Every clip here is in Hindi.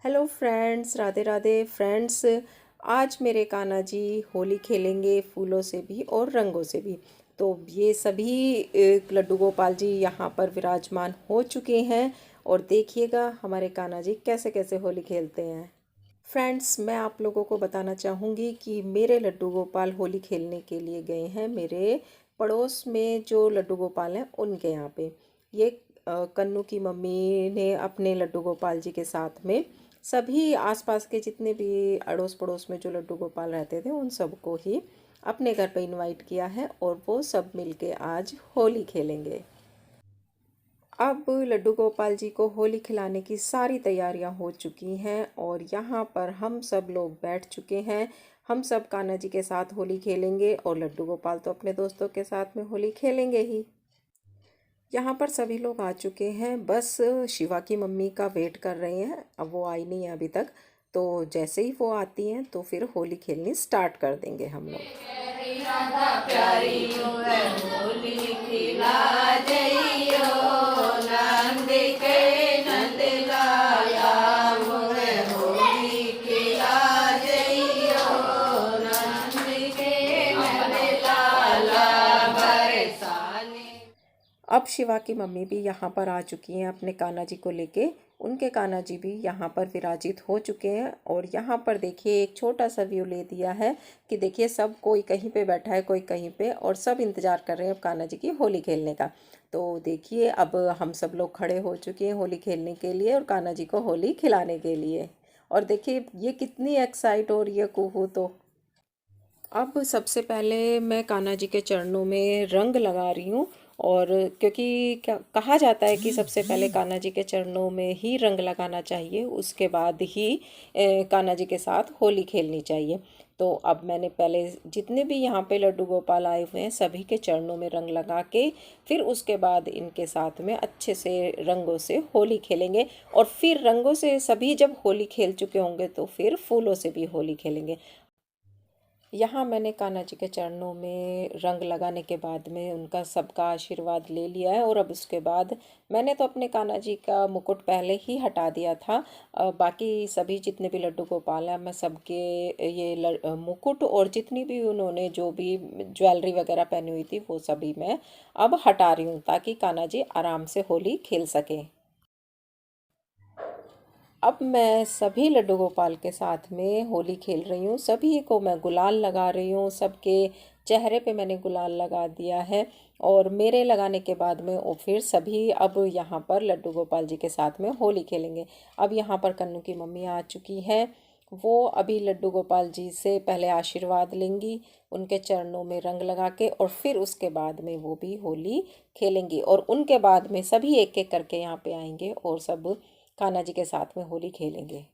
Hello friends, Radhe Radhe friends. आज मेरे कान्हा जी होली खेलेंगे फूलों से भी और रंगों से भी। तो ये सभी लड्डू गोपाल जी यहाँ पर विराजमान हो चुके हैं और देखिएगा हमारे कान्हा जी कैसे कैसे होली खेलते हैं। फ्रेंड्स, मैं आप लोगों को बताना चाहूँगी कि मेरे लड्डू गोपाल होली खेलने के लिए गए हैं मेरे पड़ोस में जो लड्डू गोपाल हैं उनके यहाँ पे। ये कन्नू की मम्मी ने अपने लड्डू गोपाल जी के साथ में सभी आसपास के जितने भी अड़ोस पड़ोस में जो लड्डू गोपाल रहते थे उन सबको ही अपने घर पे इनवाइट किया है और वो सब मिलके आज होली खेलेंगे। अब लड्डू गोपाल जी को होली खिलाने की सारी तैयारियां हो चुकी हैं और यहाँ पर हम सब लोग बैठ चुके हैं। हम सब कान्हा जी के साथ होली खेलेंगे और लड्डू गोपाल तो अपने दोस्तों के साथ में होली खेलेंगे ही। यहाँ पर सभी लोग आ चुके हैं, बस शिवा की मम्मी का वेट कर रहे हैं। अब वो आई नहीं है अभी तक, तो जैसे ही वो आती हैं तो फिर होली खेलनी स्टार्ट कर देंगे हम लोग। अब शिवा की मम्मी भी यहाँ पर आ चुकी हैं अपने कान्हा जी को लेके। उनके कान्हा जी भी यहाँ पर विराजित हो चुके हैं और यहाँ पर देखिए एक छोटा सा व्यू ले दिया है कि देखिए सब कोई कहीं पे बैठा है, कोई कहीं पे, और सब इंतज़ार कर रहे हैं अब कान्हा जी की होली खेलने का। तो देखिए अब हम सब लोग खड़े हो चुके हैं होली खेलने के लिए और कान्हा जी को होली खिलाने के लिए। और देखिए ये कितनी एक्साइट हो रही है कुहू। तो अब सबसे पहले मैं कान्हा जी के चरणों में रंग लगा रही हूँ। और क्योंकि क्या कहा जाता है कि सबसे पहले कान्हा जी के चरणों में ही रंग लगाना चाहिए, उसके बाद ही कान्हा जी के साथ होली खेलनी चाहिए। तो अब मैंने पहले जितने भी यहाँ पे लड्डू गोपाल आए हुए हैं सभी के चरणों में रंग लगा के फिर उसके बाद इनके साथ में अच्छे से रंगों से होली खेलेंगे। और फिर रंगों से सभी जब होली खेल चुके होंगे तो फिर फूलों से भी होली खेलेंगे। यहाँ मैंने कान्हा जी के चरणों में रंग लगाने के बाद में उनका सबका आशीर्वाद ले लिया है और अब उसके बाद मैंने तो अपने कान्हा जी का मुकुट पहले ही हटा दिया था। बाकी सभी जितने भी लड्डू गोपाल हैं मैं सबके ये मुकुट और जितनी भी उन्होंने जो भी ज्वेलरी वगैरह पहनी हुई थी वो सभी मैं अब हटा रही हूँ ताकि कान्हा जी आराम से होली खेल सकें। अब मैं सभी लड्डू गोपाल के साथ में होली खेल रही हूँ, सभी को मैं गुलाल लगा रही हूँ, सबके चेहरे पे मैंने गुलाल लगा दिया है। और मेरे लगाने के बाद में वो फिर सभी अब यहाँ पर लड्डू गोपाल जी के साथ में होली खेलेंगे। अब यहाँ पर कन्नू की मम्मी आ चुकी है, वो अभी लड्डू गोपाल जी से पहले आशीर्वाद लेंगी उनके चरणों में रंग लगा के और फिर उसके बाद में वो भी होली खेलेंगी। और उनके बाद में सभी एक एक करके यहाँ पे आएंगे और सब कान्हा जी के साथ में होली खेलेंगे।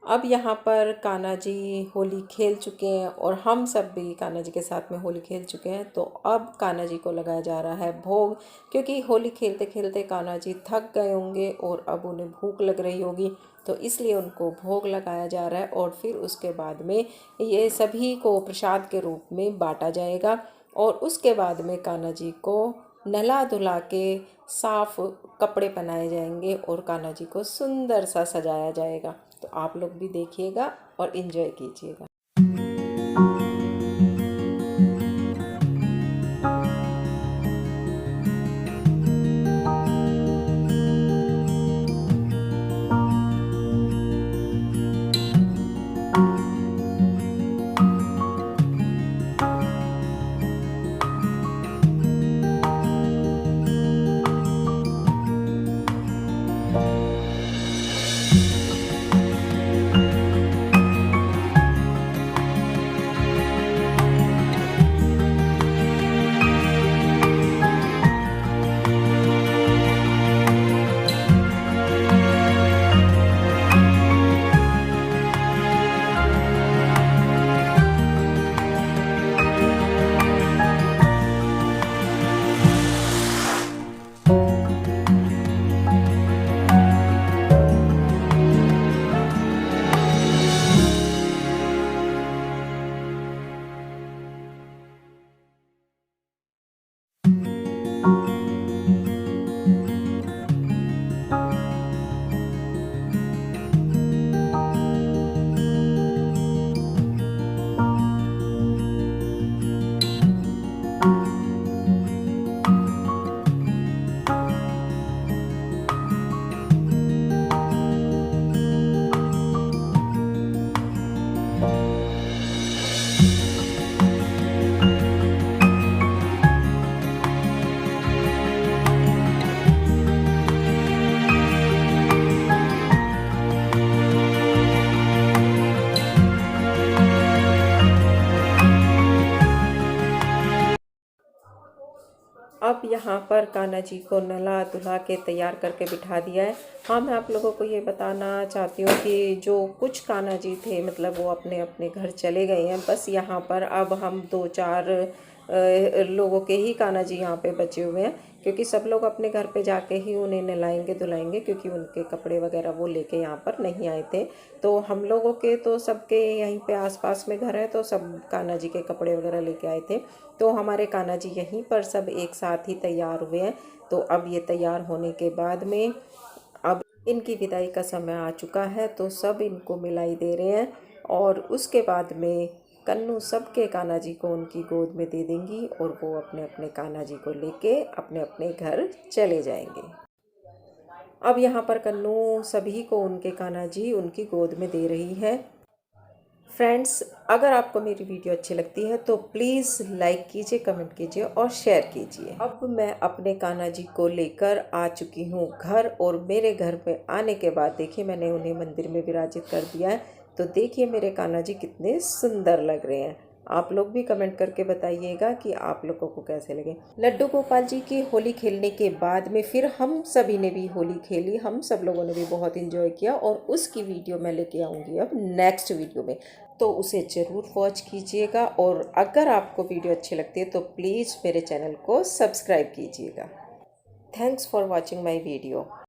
अब यहाँ पर कान्हा जी होली खेल चुके हैं और हम सब भी कान्हा जी के साथ में होली खेल चुके हैं। तो अब कान्हा जी को लगाया जा रहा है भोग, क्योंकि होली खेलते खेलते कान्हा जी थक गए होंगे और अब उन्हें भूख लग रही होगी, तो इसलिए उनको भोग लगाया जा रहा है। और फिर उसके बाद में ये सभी को प्रसाद के रूप में बांटा जाएगा और उसके बाद में कान्हा जी को नहला धुला के साफ कपड़े पहनाए जाएंगे और कान्हा जी को सुंदर सा सजाया जाएगा। तो आप लोग भी देखिएगा और इन्जॉय कीजिएगा। अब यहाँ पर कान्हा जी को नहला धुला के तैयार करके बिठा दिया है। हाँ, मैं आप लोगों को ये बताना चाहती हूँ कि जो कुछ कान्हा जी थे मतलब वो अपने अपने घर चले गए हैं। बस यहाँ पर अब हम 2-4 लोगों के ही कान्हा जी यहाँ पे बचे हुए हैं, क्योंकि सब लोग अपने घर पे जाके ही उन्हें नहलाएंगे धुलाएंगे, क्योंकि उनके कपड़े वगैरह वो लेके यहाँ पर नहीं आए थे। तो हम लोगों के तो सबके यहीं पे आसपास में घर है, तो सब कान्हा जी के कपड़े वगैरह लेके आए थे। तो हमारे कान्हा जी यहीं पर सब एक साथ ही तैयार हुए हैं। तो अब ये तैयार होने के बाद में अब इनकी विदाई का समय आ चुका है, तो सब इनको मिलाई दे रहे हैं और उसके बाद में कन्नू सबके कान्हा जी को उनकी गोद में दे देंगी और वो अपने अपने कान्हा जी को लेके अपने अपने घर चले जाएंगे। अब यहाँ पर कन्नू सभी को उनके कान्हा जी उनकी गोद में दे रही है। फ्रेंड्स, अगर आपको मेरी वीडियो अच्छी लगती है तो प्लीज़ लाइक कीजिए, कमेंट कीजिए और शेयर कीजिए। अब मैं अपने कान्हा जी को लेकर आ चुकी हूँ घर, और मेरे घर में आने के बाद देखिए मैंने उन्हें मंदिर में विराजित कर दिया है। तो देखिए मेरे कान्हा जी कितने सुंदर लग रहे हैं। आप लोग भी कमेंट करके बताइएगा कि आप लोगों को कैसे लगे। लड्डू गोपाल जी की होली खेलने के बाद में फिर हम सभी ने भी होली खेली, हम सब लोगों ने भी बहुत इंजॉय किया और उसकी वीडियो मैं लेके आऊँगी अब नेक्स्ट वीडियो में, तो उसे ज़रूर वॉच कीजिएगा। और अगर आपको वीडियो अच्छी लगती है तो प्लीज़ मेरे चैनल को सब्सक्राइब कीजिएगा। Thanks for watching my video.